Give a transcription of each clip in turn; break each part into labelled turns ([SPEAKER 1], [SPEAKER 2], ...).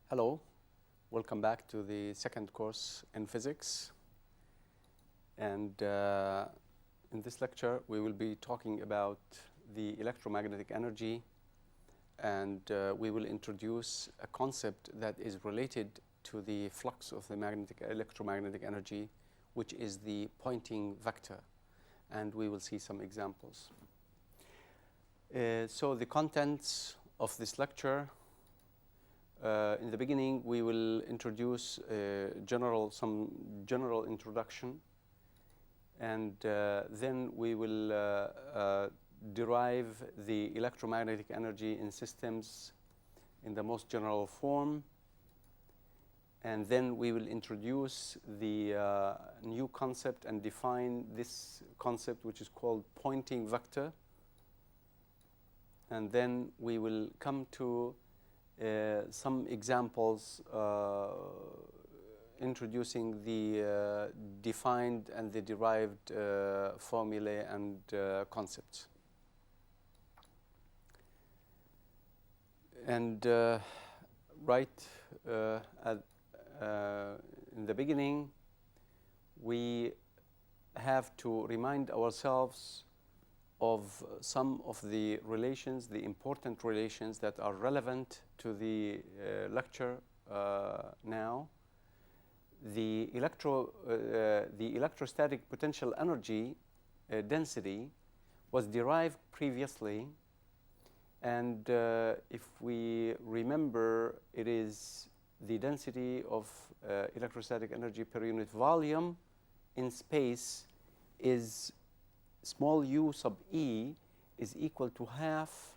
[SPEAKER 1] Hello, welcome back to the second course in physics. And in this lecture, we will be talking about the electromagnetic energy, and we will introduce a concept that is related to the flux of the electromagnetic energy, which is the Poynting vector. And we will see some examples. So the contents of this lecture. In the beginning, we will introduce some general introduction, and then we will derive the electromagnetic energy in systems in the most general form, and then we will introduce the new concept and define this concept, which is called Poynting vector, and then we will come to some examples introducing the defined and the derived formulae and concepts. And right in the beginning, we have to remind ourselves of some of the relations, the important relations that are relevant to the lecture now. The electrostatic potential energy density was derived previously, and if we remember, it is the density of electrostatic energy per unit volume in space is small u sub e is equal to half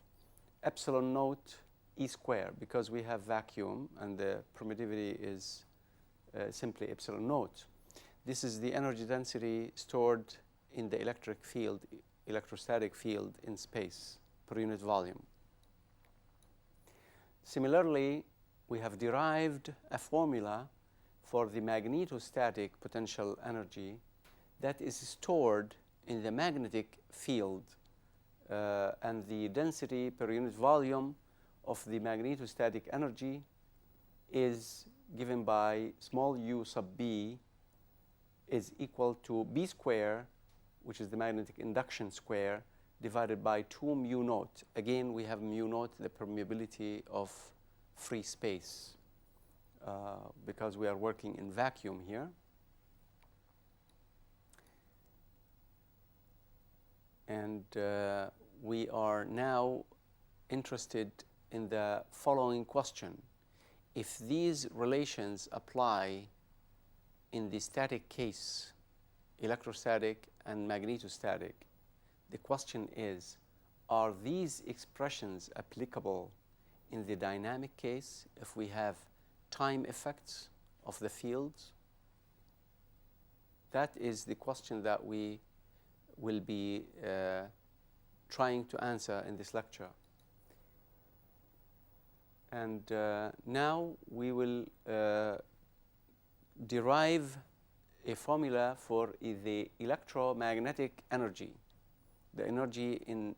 [SPEAKER 1] epsilon naught E square, because we have vacuum and the permittivity is simply epsilon naught. This is the energy density stored in the electrostatic field in space per unit volume. Similarly, we have derived a formula for the magnetostatic potential energy that is stored in the magnetic field, and the density per unit volume of the magnetostatic energy is given by small u sub b is equal to b square, which is the magnetic induction square, divided by 2 mu naught. Again, we have mu naught, the permeability of free space, because we are working in vacuum here. And we are now interested in the following question. If these relations apply in the static case, electrostatic and magnetostatic, the question is, are these expressions applicable in the dynamic case if we have time effects of the fields? That is the question that we will be trying to answer in this lecture. And now we will derive a formula for the electromagnetic energy, the energy in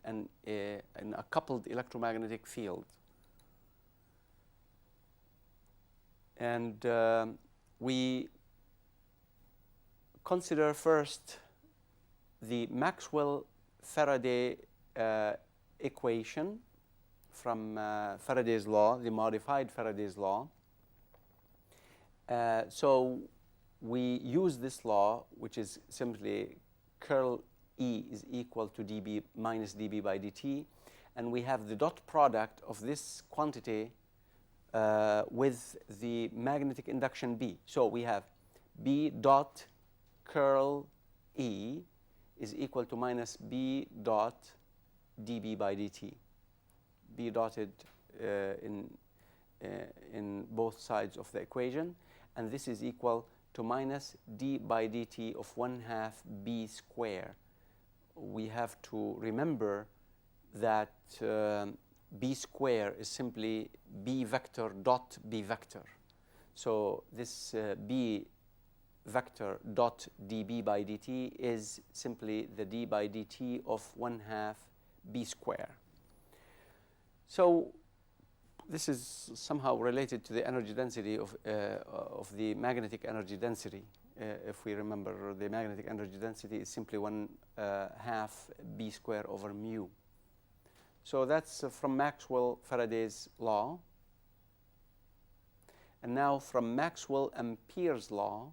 [SPEAKER 1] a coupled electromagnetic field. And we consider first the Maxwell-Faraday equation from Faraday's law, the modified Faraday's law. So we use this law, which is simply curl E is equal to dB minus dB by dt, and we have the dot product of this quantity with the magnetic induction B. So we have B dot curl E is equal to minus B dot dB by dt. B dotted in both sides of the equation, and this is equal to minus d by dt of 1/2 b square. We have to remember that b square is simply b vector dot b vector. So this b vector dot dB by dt is simply the d by dt of 1/2 b square. So this is somehow related to the energy density of the magnetic energy density. If we remember, the magnetic energy density is simply 1/2 b squared over mu. So that's from Maxwell Faraday's law. And now from Maxwell Ampere's law,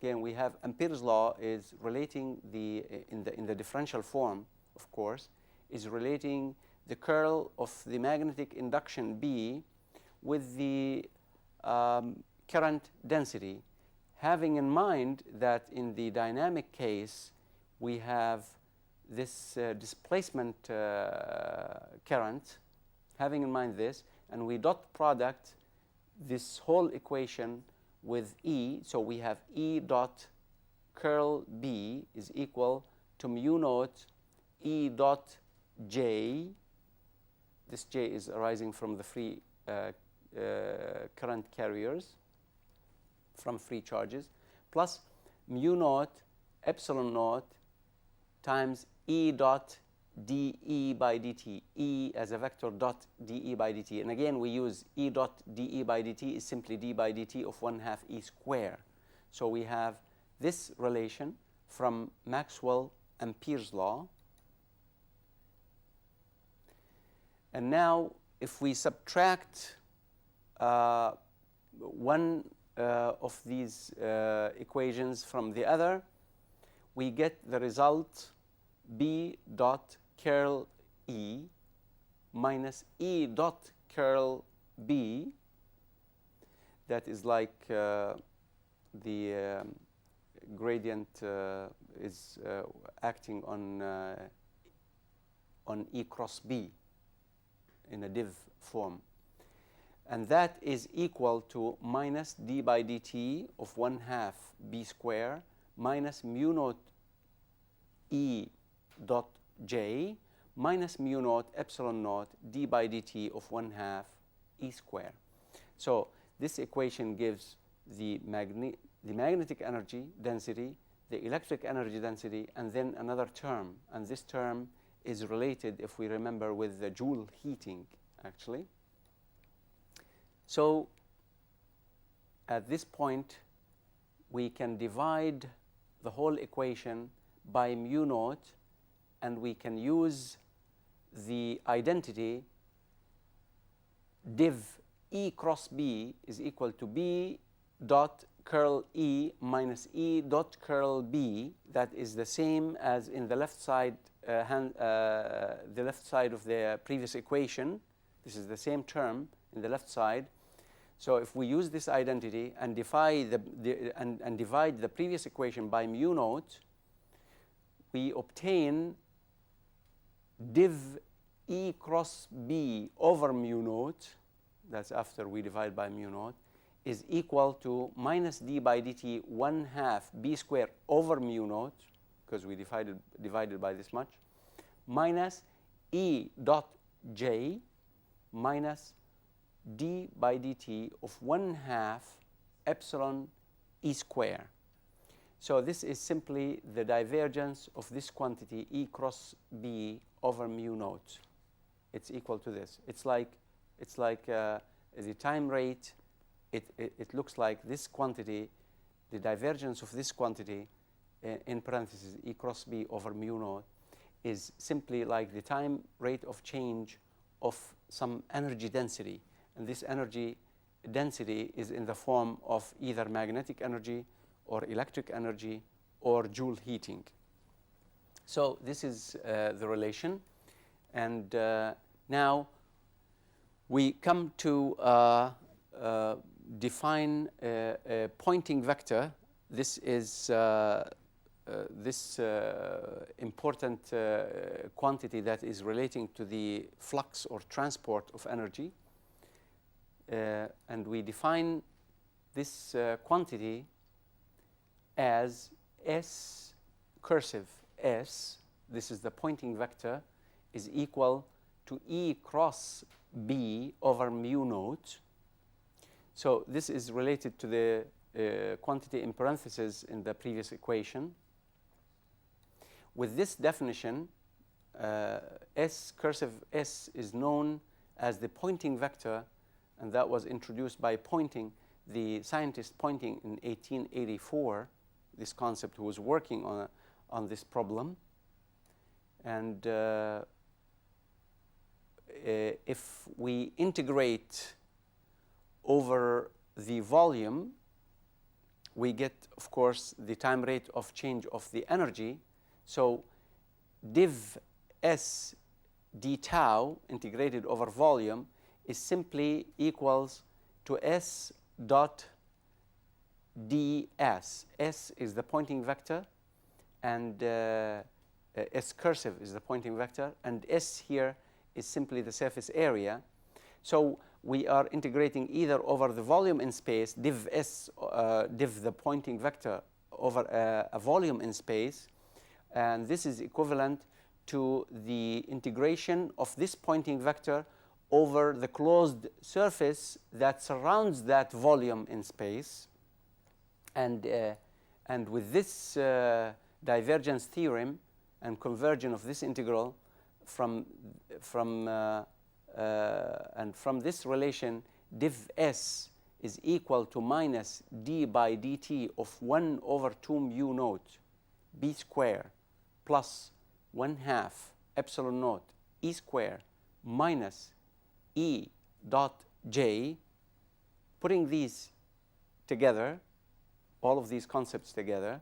[SPEAKER 1] again we have Ampere's law is relating in the differential form, of course, is relating the curl of the magnetic induction B with the current density, having in mind that in the dynamic case we have this displacement current, having in mind this, and we dot product this whole equation with E, so we have E dot curl B is equal to mu naught E dot J. This J is arising from the free current carriers, from free charges, plus mu naught epsilon naught times E dot dE by dt, E as a vector dot dE by dt. And again, we use E dot dE by dt is simply d by dt of 1/2 E squared. So we have this relation from Maxwell Ampere's law. And now if we subtract one of these equations from the other, we get the result B dot curl E minus E dot curl B. That is like the gradient is acting on E cross B in a div form. And that is equal to minus d by dt of 1/2 b squared minus mu naught E dot J minus mu naught epsilon naught d by dt of 1/2 E squared. So this equation gives the magnetic energy density, the electric energy density, and then another term. And this term is related, if we remember, with the Joule heating, actually. So at this point, we can divide the whole equation by mu naught, and we can use the identity div E cross B is equal to B dot curl E minus E dot curl B. That is the same as in the left side the left side of the previous equation. This is the same term in the left side. So if we use this identity and divide the previous equation by mu naught, we obtain div E cross B over mu naught, that's after we divide by mu naught, is equal to minus d by dt 1/2 b squared over mu naught, because we divided by this much, minus E dot J minus d by dt of 1/2 epsilon E squared. So this is simply the divergence of this quantity E cross B over mu naught. It's equal to this. It's like the time rate. It looks like this quantity, the divergence of this quantity, in parentheses E cross B over mu naught, is simply like the time rate of change of some energy density. And this energy density is in the form of either magnetic energy or electric energy or Joule heating. So this is the relation. And now we come to define a poynting vector. This is this important quantity that is relating to the flux or transport of energy. And we define this quantity as S cursive S, this is the poynting vector, is equal to E cross B over mu naught. So this is related to the quantity in parentheses in the previous equation. With this definition, S cursive S is known as the poynting vector, and that was introduced by Poynting, the scientist Poynting in 1884, this concept, who was working on this problem. And if we integrate over the volume, we get, of course, the time rate of change of the energy. So div s d tau integrated over volume is simply equals to s dot ds. S is the pointing vector, and S cursive is the pointing vector, and S here is simply the surface area. So we are integrating either over the volume in space, div S, div the pointing vector over a volume in space, and this is equivalent to the integration of this pointing vector over the closed surface that surrounds that volume in space. And with this divergence theorem and conversion of this integral from this relation, div S is equal to minus d by dt of 1 over 2 mu naught b square plus 1/2 epsilon naught e square minus e dot j. Putting these together, all of these concepts together,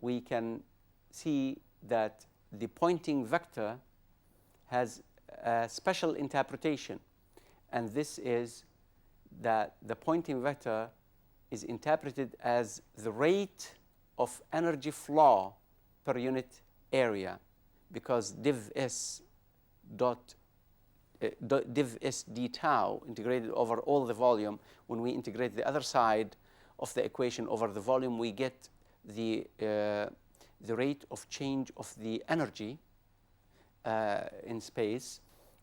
[SPEAKER 1] we can see that the pointing vector has a special interpretation, and this is that the pointing vector is interpreted as the rate of energy flow per unit area, because div s d tau integrated over all the volume, when we integrate the other side of the equation over the volume, we get the rate of change of the energy in space.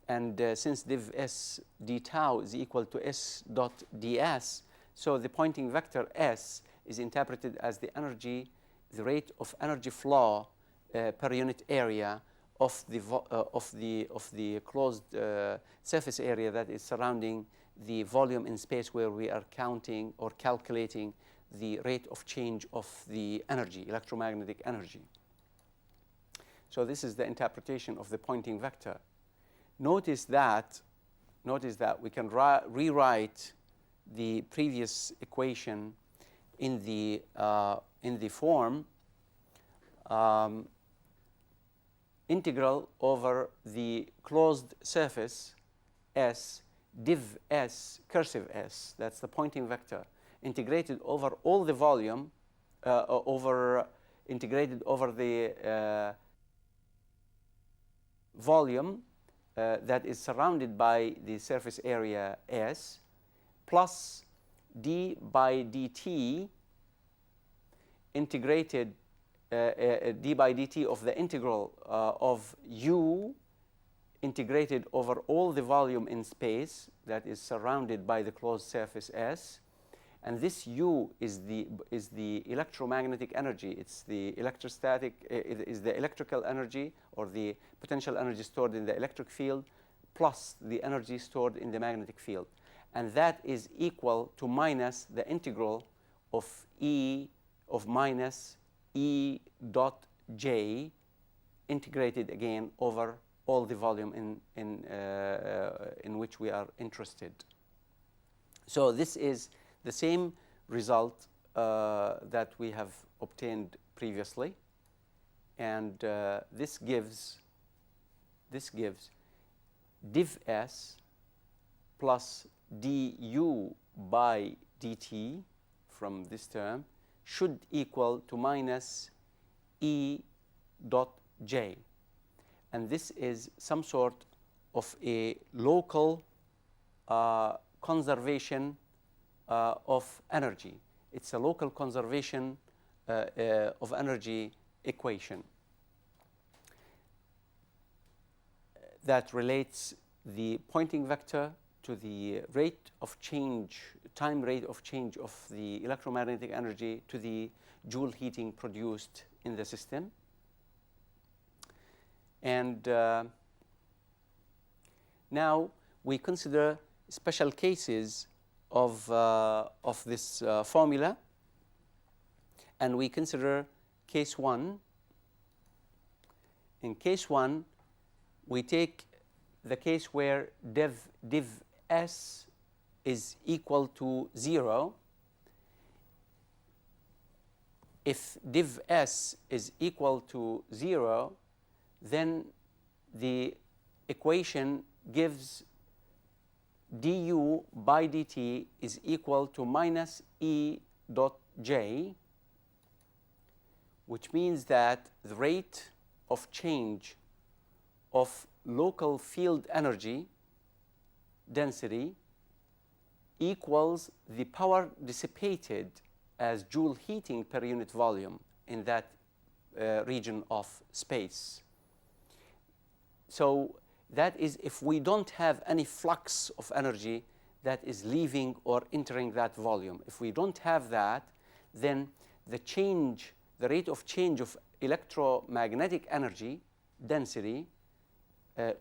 [SPEAKER 1] And since div s d tau is equal to s dot ds, so the pointing vector s is interpreted as the rate of energy flow per unit area of the closed surface area that is surrounding the volume in space, where we are counting or calculating the rate of change of the energy, electromagnetic energy. So this is the interpretation of the pointing vector. Notice that we can rewrite the previous equation in the form integral over the closed surface S, div S cursive S, that's the pointing vector, integrated over all the volume, integrated over the volume that is surrounded by the surface area S, plus d by dt integrated d by dt of the integral of u integrated over all the volume in space that is surrounded by the closed surface S. And this u is the electromagnetic energy. It's the electrostatic, it is the electrical energy or the potential energy stored in the electric field plus the energy stored in the magnetic field. And that is equal to minus the integral of E of minus E dot j integrated again over all the volume in which we are interested. So this is the same result that we have obtained previously, and this gives div s plus du by dt from this term should equal to minus E dot j. And this is some sort of a local conservation of energy. It's a local conservation of energy equation that relates the pointing vector to the rate of change, time rate of change of the electromagnetic energy to the joule heating produced in the system. And Now we consider special cases of this formula, and we consider case 1. In case 1, we take the case where div S is equal to 0. If div S is equal to 0, then the equation gives du by dt is equal to minus E dot J, which means that the rate of change of local field energy density equals the power dissipated as joule heating per unit volume in that region of space. So that is if we don't have any flux of energy that is leaving or entering that volume. If we don't have that, then the rate of change of electromagnetic energy density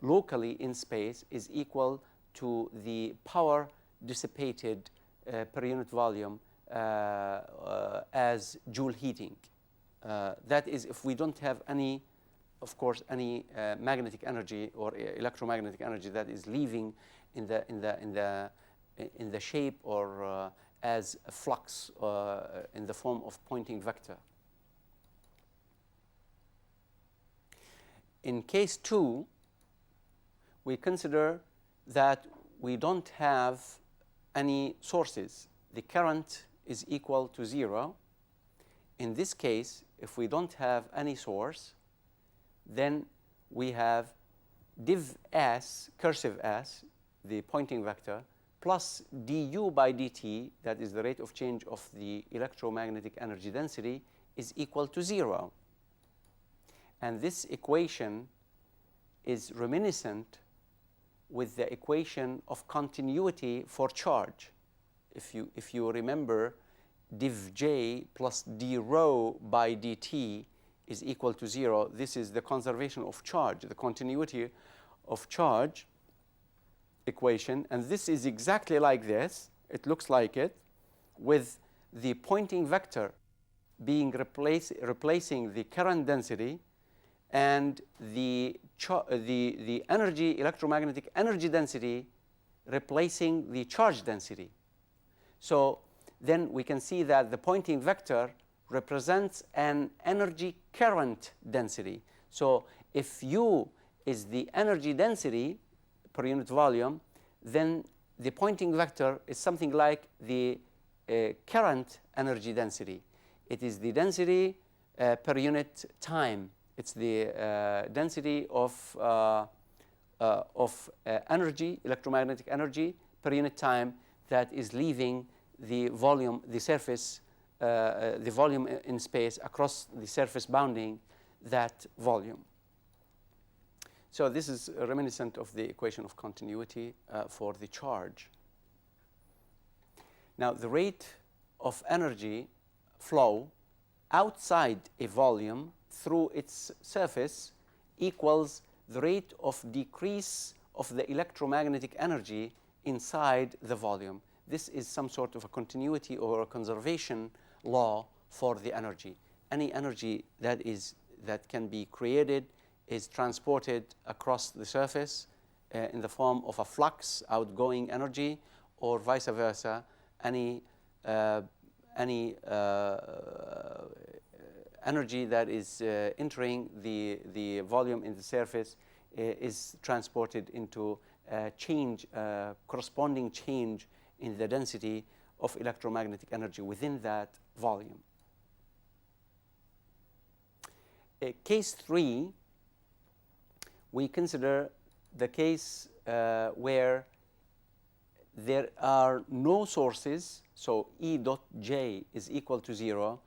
[SPEAKER 1] locally in space is equal to the power dissipated per unit volume as joule heating. That is if we don't have any, of course, any magnetic energy or electromagnetic energy that is leaving in the shape or as a flux in the form of poynting vector. In case 2, we consider that we don't have any sources. The current is equal to 0. In this case, if we don't have any source, then we have div S, cursive S, the poynting vector, plus du by dt, that is the rate of change of the electromagnetic energy density, is equal to 0. And this equation is reminiscent with the equation of continuity for charge. If you remember, div J plus d rho by dt is equal to 0. This is the conservation of charge, the continuity of charge equation. And this is exactly like this. It looks like it, with the poynting vector being replacing the current density, and the energy, electromagnetic energy density replacing the charge density. So then we can see that the poynting vector represents an energy current density. So if U is the energy density per unit volume, then the poynting vector is something like the current energy density. It is the density per unit time. It's the density of energy, electromagnetic energy per unit time that is leaving the volume, the surface, the volume in space across the surface bounding that volume. So this is reminiscent of the equation of continuity for the charge. Now, the rate of energy flow outside a volume through its surface equals the rate of decrease of the electromagnetic energy inside the volume. This is some sort of a continuity or a conservation law for the energy. Any energy that can be created is transported across the surface in the form of a flux, outgoing energy, or vice versa. Any energy that is entering the volume in the surface is transported into corresponding change in the density of electromagnetic energy within that volume. Case 3, we consider the case where there are no sources, so E dot J is equal to 0,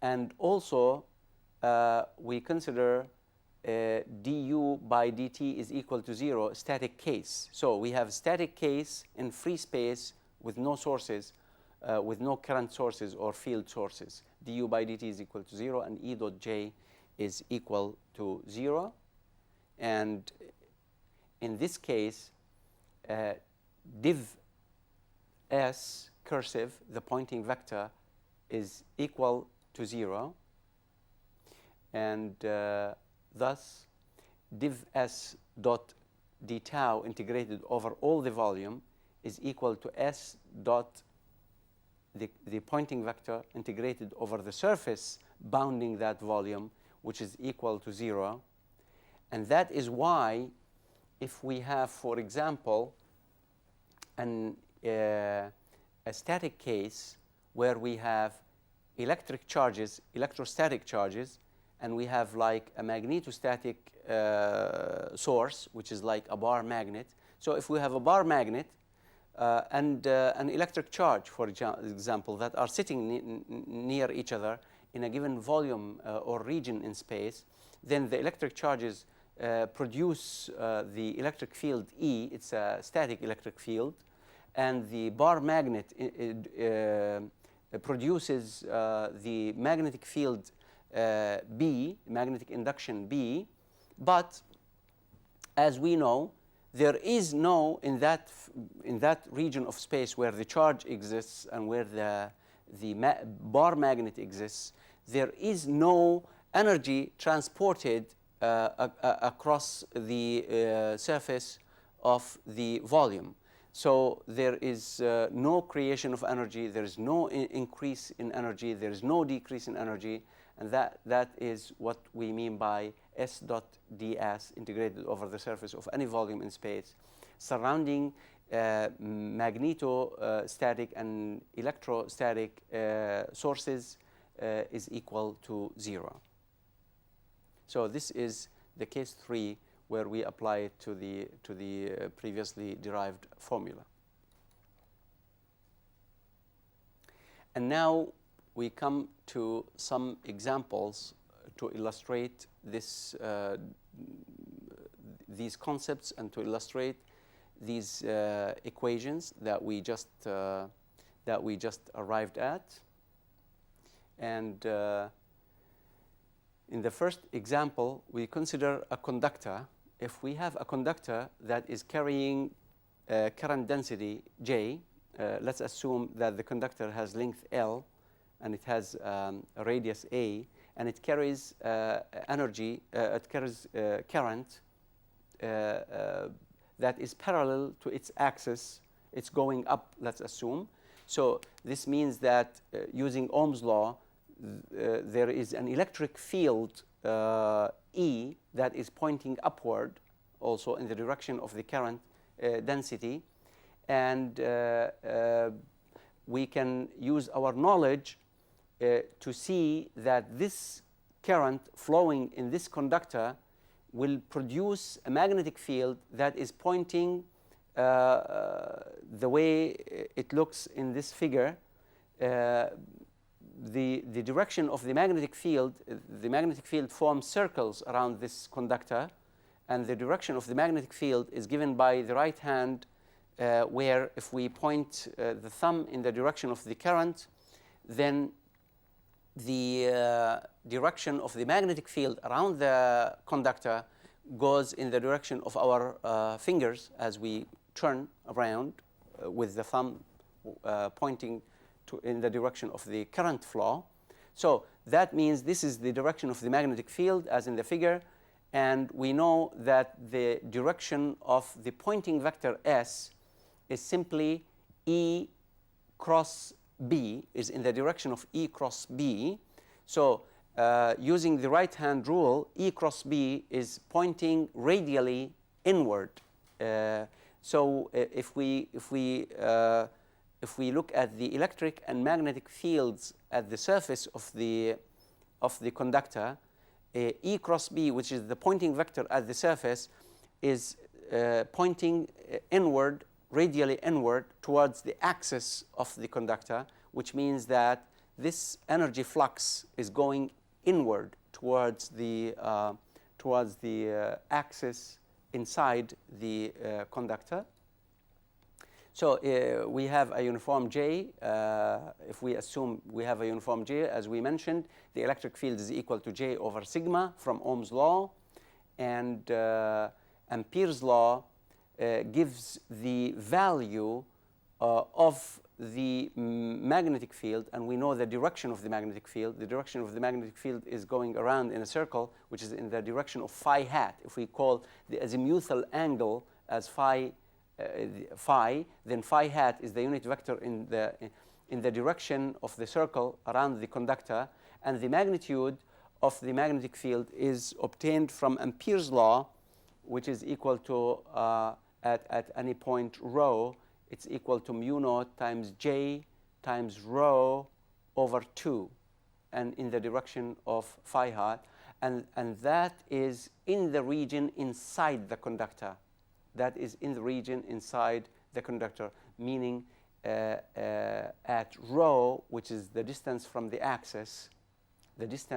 [SPEAKER 1] and also we consider du by dt is equal to 0, static case. So we have static case in free space with no sources, with no current sources or field sources. Du by dt is equal to 0, and E dot J is equal to 0. And in this case, div s cursive, the Poynting vector, is equal to 0, and thus div s dot d tau integrated over all the volume is equal to s dot the Poynting vector integrated over the surface bounding that volume, which is equal to 0. And that is why if we have, for example, a static case where we have electric charges, electrostatic charges, and we have like a magnetostatic source, which is like a bar magnet. So if we have a bar magnet and an electric charge, for example, that are sitting near each other in a given volume or region in space, then the electric charges produce the electric field E. It's a static electric field. And the bar magnet produces the magnetic field B, magnetic induction B. But as we know, there is no, in that region of space where the charge exists and where the bar magnet exists, there is no energy transported across the surface of the volume. So there is no creation of energy, there is no increase in energy, there is no decrease in energy, and that is what we mean by S dot ds integrated over the surface of any volume in space surrounding magnetostatic and electrostatic sources is equal to 0. So this is the case 3 where we apply it to the previously derived formula. And now we come to some examples to illustrate this, these concepts and to illustrate these equations that we just arrived at. And in the first example, we consider a conductor. If we have a conductor that is carrying current density J, let's assume that the conductor has length L and it has a radius A, and it carries energy, it carries current that is parallel to its axis. It's going up, let's assume. So this means that using Ohm's law, there is an electric field E that is pointing upward also in the direction of the current density. And we can use our knowledge to see that this current flowing in this conductor will produce a magnetic field that is pointing the way it looks in this figure. The direction of the magnetic field forms circles around this conductor, and the direction of the magnetic field is given by the right hand, where if we point the thumb in the direction of the current, then the direction of the magnetic field around the conductor goes in the direction of our fingers as we turn around with the thumb pointing in the direction of the current flow. So that means this is the direction of the magnetic field as in the figure, and we know that the direction of the Poynting vector S is simply E cross B, is in the direction of E cross B. So using the right hand rule, E cross B is pointing radially inward. So if we look at the electric and magnetic fields at the surface of the conductor, E cross B, which is the Poynting vector at the surface, is pointing inward, radially inward towards the axis of the conductor, which means that this energy flux is going inward towards the axis inside the conductor. So we have a uniform J. If we assume we have a uniform J, as we mentioned, the electric field is equal to J over sigma from Ohm's law. And Ampere's law gives the value of the magnetic field, and we know the direction of the magnetic field. The direction of the magnetic field is going around in a circle, which is in the direction of phi hat. If we call the azimuthal angle as phi, then phi hat is the unit vector in the direction of the circle around the conductor, and the magnitude of the magnetic field is obtained from Ampere's law, which is equal to at any point rho, it's equal to mu naught times J times rho over 2, and in the direction of phi hat, and that is in the region inside the conductor. That is in the region inside the conductor, meaning at rho, which is the distance from the axis, this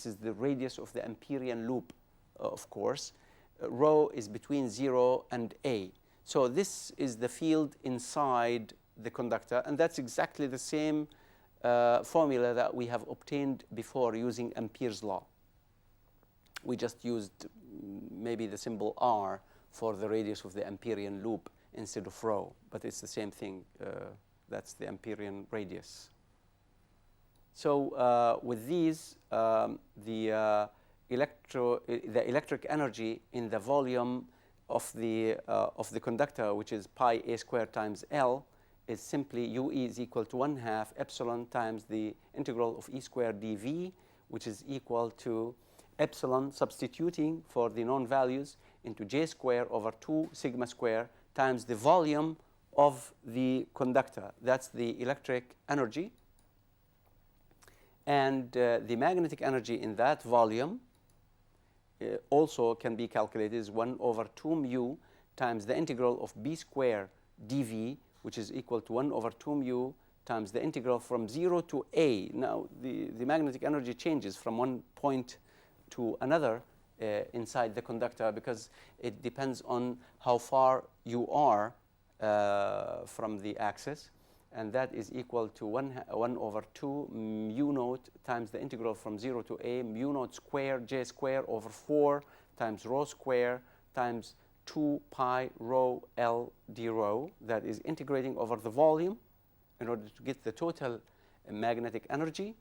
[SPEAKER 1] is the radius of the Amperian loop, of course. Rho is between 0 and A. So this is the field inside the conductor, and that's exactly the same formula that we have obtained before using Ampere's law. We just used maybe the symbol R for the radius of the Amperian loop instead of rho, but it's the same thing. That's the Amperian radius. So with these, the electric energy in the volume of the conductor, which is pi a squared times L, is simply UE is equal to 1/2 epsilon times the integral of E squared dV, which is equal to epsilon, substituting for the known values, into J square over 2 sigma square times the volume of the conductor. That's the electric energy. And the magnetic energy in that volume also can be calculated as 1 over 2 mu times the integral of B square dV, which is equal to 1 over 2 mu times the integral from 0 to A. Now, the magnetic energy changes from one point to another inside the conductor, because it depends on how far you are from the axis, and that is equal to 1 over 2 mu naught times the integral from 0 to A, mu naught square J square over 4 times rho square times 2 pi rho L d rho. That is integrating over the volume in order to get the total magnetic energy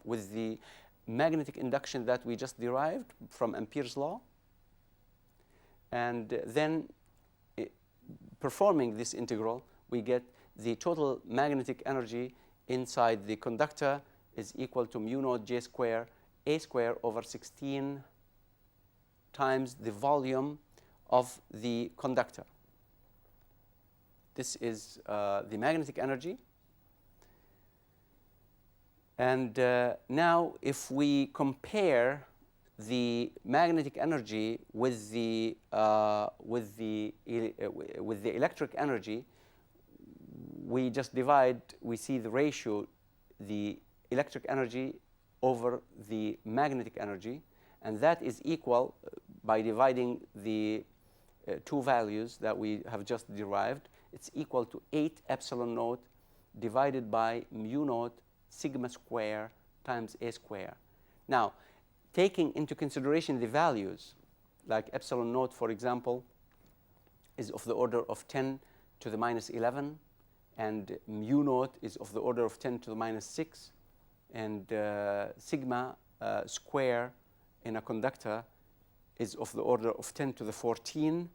[SPEAKER 1] with the magnetic induction that we just derived from Ampere's law. And then performing this integral, we get the total magnetic energy inside the conductor is equal to mu naught J square A square over 16 times the volume of the conductor. This is the magnetic energy. And now, if we compare the magnetic energy with the electric energy, we just divide. We see the ratio, the electric energy over the magnetic energy, and that is equal by dividing the two values that we have just derived. It's equal to 8 epsilon naught divided by mu naught sigma square times A square. Now, taking into consideration the values, like epsilon naught, for example, is of the order of 10 to the minus 11, and mu naught is of the order of 10 to the minus 6, and sigma square in a conductor is of the order of 10 to the 14,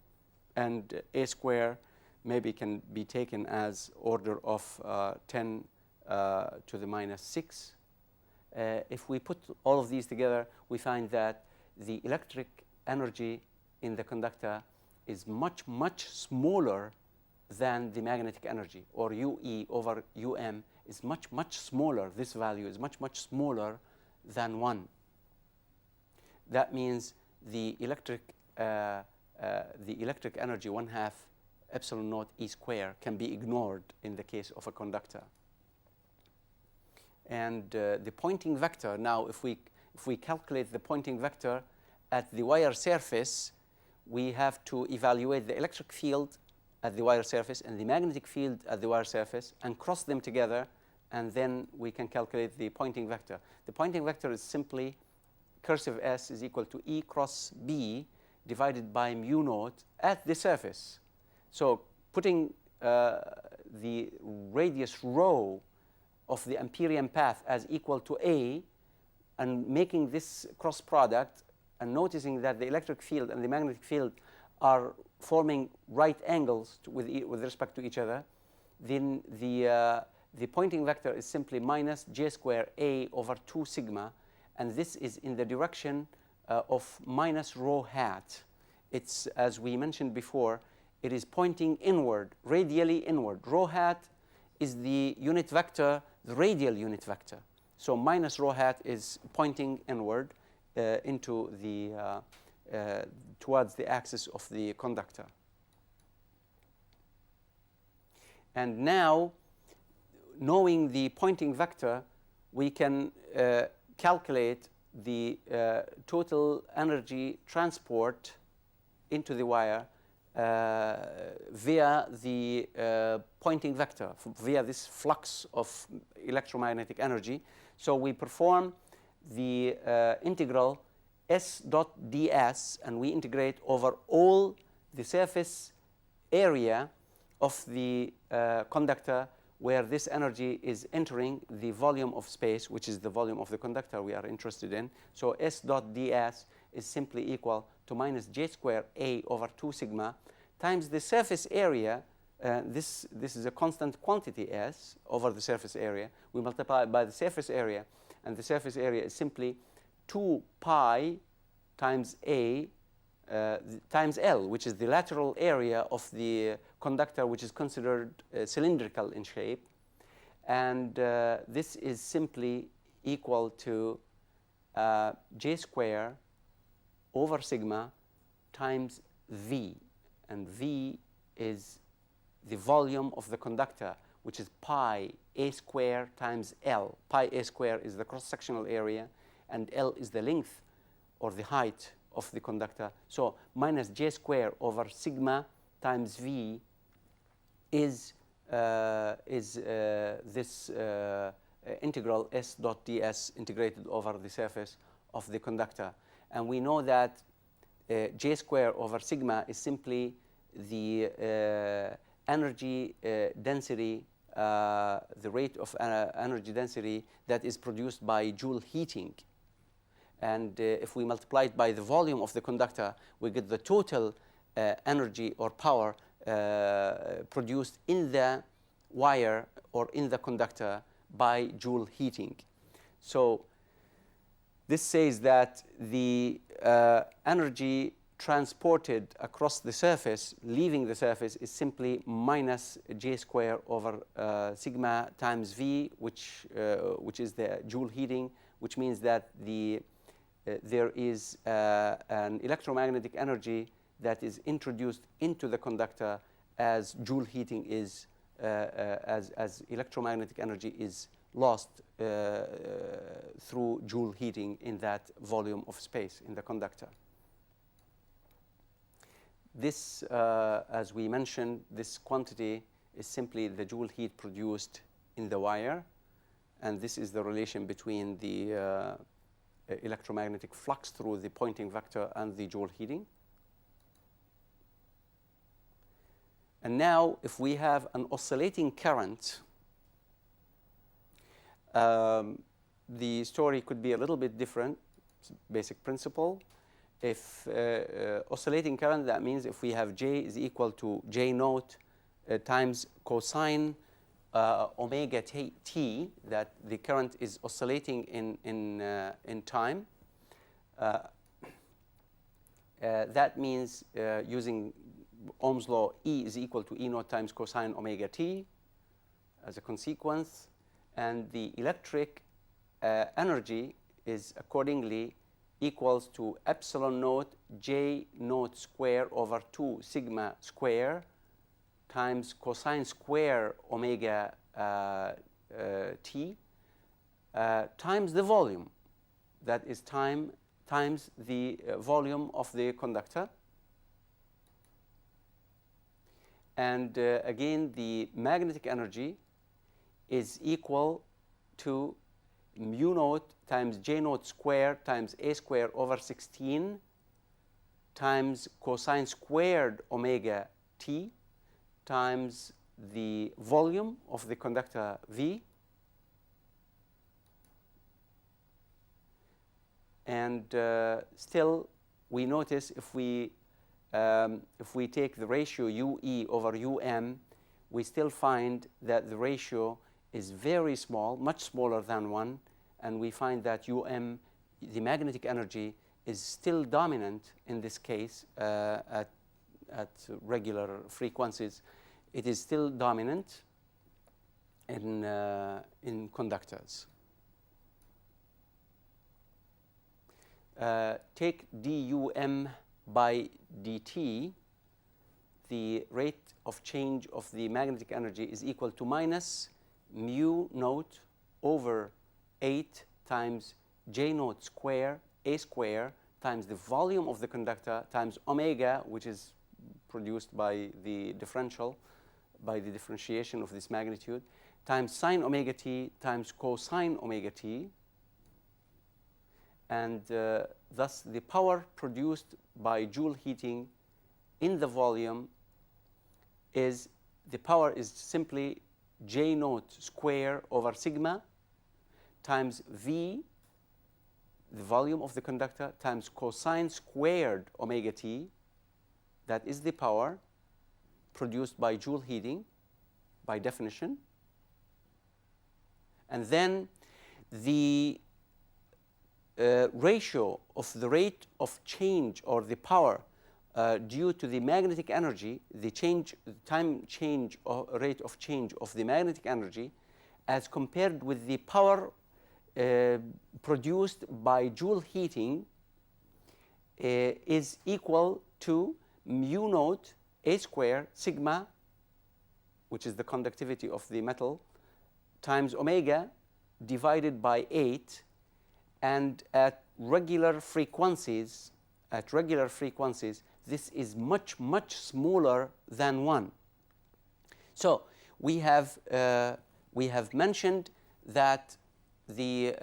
[SPEAKER 1] and A square maybe can be taken as order of 10 to the minus 6. If we put all of these together, we find that the electric energy in the conductor is much, much smaller than the magnetic energy, or UE over UM is much, much smaller. This value is much, much smaller than 1. That means the electric energy, 1/2 epsilon naught E square, can be ignored in the case of a conductor. And the pointing vector, now if we calculate the pointing vector at the wire surface, we have to evaluate the electric field at the wire surface and the magnetic field at the wire surface and cross them together, and then we can calculate the pointing vector. The pointing vector is simply cursive S is equal to E cross B divided by mu naught at the surface. So putting the radius rho of the Amperian path as equal to A and making this cross product and noticing that the electric field and the magnetic field are forming right angles with respect to each other, then the Poynting vector is simply minus j square A over 2 sigma, and this is in the direction of minus rho hat. It's, as we mentioned before, it is pointing inward, radially inward. Rho hat is the unit vector, the radial unit vector. So minus rho hat is pointing inward into the towards the axis of the conductor. And now, knowing the Poynting vector, we can calculate the total energy transport into the wire via the Poynting vector, via this flux of electromagnetic energy. So we perform the integral S dot ds, and we integrate over all the surface area of the conductor where this energy is entering the volume of space, which is the volume of the conductor we are interested in. So S dot ds is simply equal to minus j square A over 2 sigma times the surface area. This is a constant quantity S over the surface area. We multiply it by the surface area, and the surface area is simply 2 pi times A times L, which is the lateral area of the conductor, which is considered cylindrical in shape. And this is simply equal to j square over sigma times V. And V is the volume of the conductor, which is pi a square times L. Pi a square is the cross-sectional area, and L is the length or the height of the conductor. So minus j square over sigma times V is this integral S dot ds integrated over the surface of the conductor. And we know that j square over sigma is simply the energy density, the rate of energy density that is produced by Joule heating. And if we multiply it by the volume of the conductor, we get the total energy or power produced in the wire or in the conductor by Joule heating. So this says that the energy transported across the surface, leaving the surface, is simply minus j square over sigma times V, which is the Joule heating, which means that there is an electromagnetic energy that is introduced into the conductor as Joule heating is, as electromagnetic energy is lost through Joule heating in that volume of space in the conductor. This, as we mentioned, this quantity is simply the Joule heat produced in the wire, and this is the relation between the electromagnetic flux through the Poynting vector and the Joule heating. And now, if we have an oscillating current, the story could be a little bit different. It's basic principle. If oscillating current, that means if we have J is equal to J naught times cosine omega t, that the current is oscillating in time. That means using Ohm's law, E is equal to E naught times cosine omega t as a consequence, and the electric energy is accordingly equals to epsilon naught J naught square over 2 sigma square times cosine square omega t times the volume. That is time times the volume of the conductor. And again, the magnetic energy is equal to mu naught times J naught square times A square over 16 times cosine squared omega t times the volume of the conductor V, and still we notice if we take the ratio UE over UM, we still find that the ratio is very small, much smaller than 1, and we find that UM, the magnetic energy, is still dominant in this case at regular frequencies. It is still dominant in conductors. Take dUm by dt, the rate of change of the magnetic energy is equal to minus mu naught over 8 times J naught square, A square, times the volume of the conductor times omega, which is produced by the differential, by the differentiation of this magnitude, times sine omega t times cosine omega t. And thus the power produced by Joule heating in the volume is, the power is simply J naught square over sigma times V, the volume of the conductor, times cosine squared omega t. That is the power produced by Joule heating by definition. And then the ratio of the rate of change, or the power due to the magnetic energy, the time change or rate of change of the magnetic energy, as compared with the power produced by Joule heating, is equal to mu naught A square sigma, which is the conductivity of the metal, times omega divided by 8. And at regular frequencies, this is much, much smaller than 1. So we have mentioned that the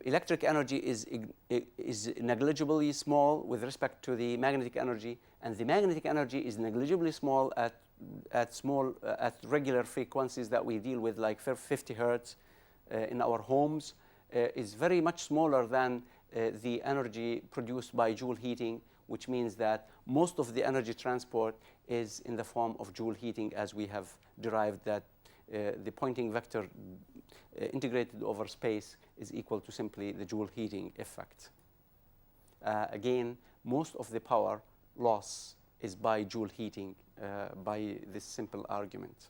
[SPEAKER 1] electric energy is negligibly small with respect to the magnetic energy, and the magnetic energy is negligibly small at regular frequencies that we deal with, like 50 hertz. In our homes, is very much smaller than the energy produced by Joule heating, which means that most of the energy transport is in the form of Joule heating, as we have derived that the Poynting vector integrated over space is equal to simply the Joule heating effect. Again, most of the power loss is by Joule heating by this simple argument.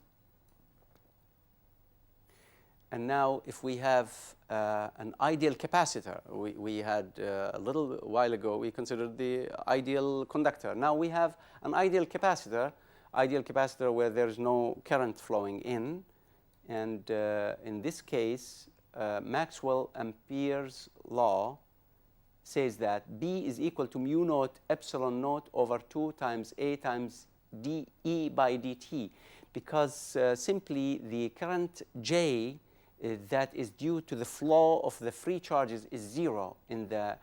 [SPEAKER 1] And now, if we have an ideal capacitor, we had a little while ago, we considered the ideal conductor. Now we have an ideal capacitor where there's no current flowing in. And in this case, Maxwell-Ampere's law says that B is equal to mu naught epsilon naught over 2 times A times dE by dt, because simply the current J that is due to the flow of the free charges is 0 in the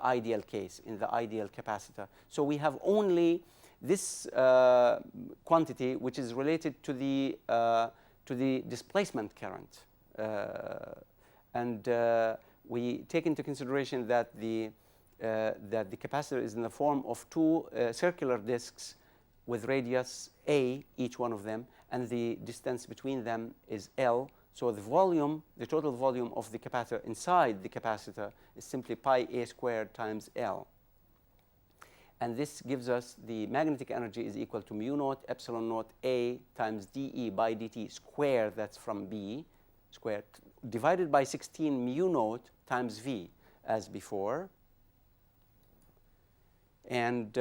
[SPEAKER 1] ideal case, in the ideal capacitor. So we have only this quantity, which is related to the displacement current, and we take into consideration that the capacitor is in the form of 2 circular disks with radius a, each one of them, and the distance between them is L. So the volume, the total volume of the capacitor inside the capacitor is simply pi a squared times L. And this gives us the magnetic energy is equal to mu naught epsilon naught A times dE by dt squared, that's from B, squared, divided by 16 mu naught times V, as before. And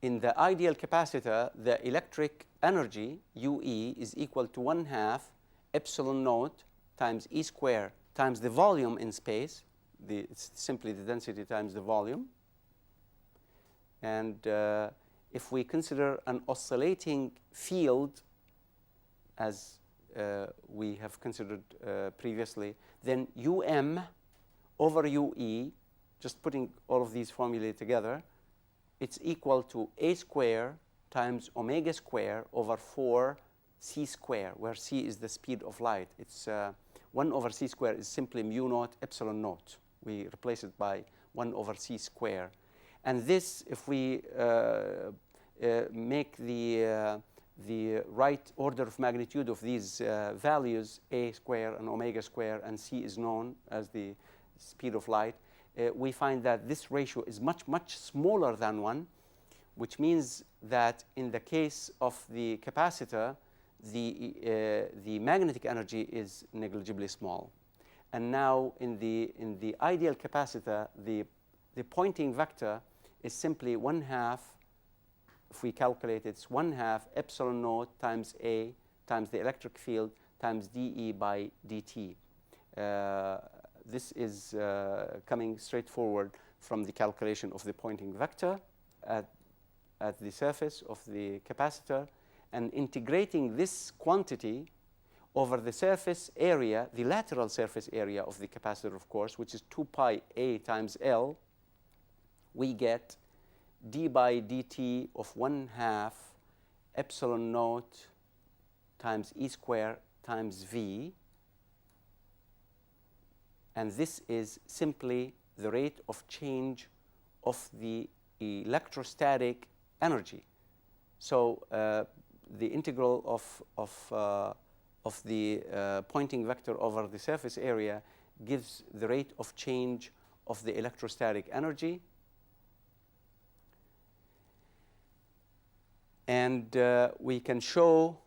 [SPEAKER 1] in the ideal capacitor, the electric energy, UE, is equal to 1/2 epsilon naught times E squared times the volume in space. It's simply the density times the volume. And if we consider an oscillating field, as we have considered previously, then UM over UE just putting all of these formulae together, it's equal to a square times omega square over 4 c square, where c is the speed of light. It's 1 over c square is simply mu naught epsilon naught. We replace it by 1 over c square. And this, if we make the right order of magnitude of these values, a square and omega square, and c is known as the speed of light, we find that this ratio is much, much smaller than 1, which means that in the case of the capacitor, the magnetic energy is negligibly small. And now in the ideal capacitor, the Poynting vector is simply 1/2, if we calculate it's 1/2 epsilon naught times A times the electric field times dE by dt. This is coming straightforward from the calculation of the Poynting vector at the surface of the capacitor, and integrating this quantity over the surface area, the lateral surface area of the capacitor, of course, which is 2 pi A times L, we get d by dt of 1/2 epsilon naught times E square times V. And this is simply the rate of change of the electrostatic energy. So the integral of the Poynting vector over the surface area gives the rate of change of the electrostatic energy. And we can show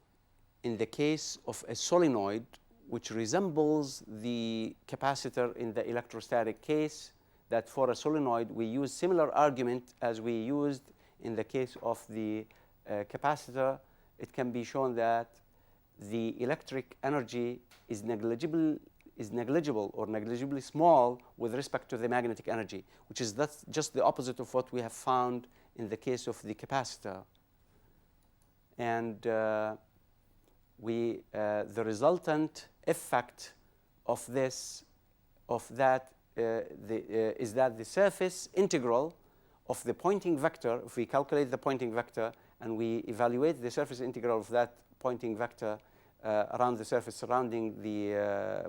[SPEAKER 1] in the case of a solenoid, which resembles the capacitor in the electrostatic case, that for a solenoid we use similar argument as we used in the case of the capacitor. It can be shown that the electric energy is negligible or negligibly small with respect to the magnetic energy, which is just the opposite of what we have found in the case of the capacitor. And the resultant effect of that is that the surface integral of the Poynting vector, if we calculate the Poynting vector and we evaluate the surface integral of that Poynting vector around the surface surrounding the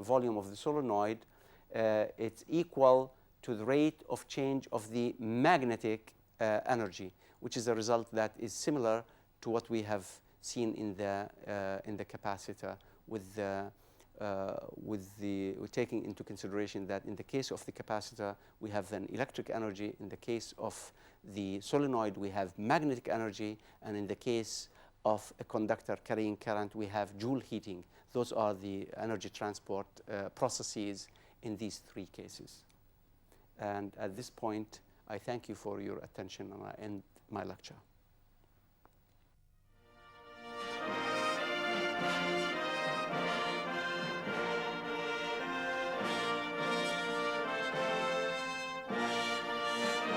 [SPEAKER 1] volume of the solenoid, it's equal to the rate of change of the magnetic energy, which is a result that is similar to what we have seen in the capacitor, with taking into consideration that in the case of the capacitor we have then electric energy, in the case of the solenoid we have magnetic energy, and in the case of a conductor carrying current we have Joule heating. Those are the energy transport processes in these three cases. And at this point I thank you for your attention, and I end my lecture.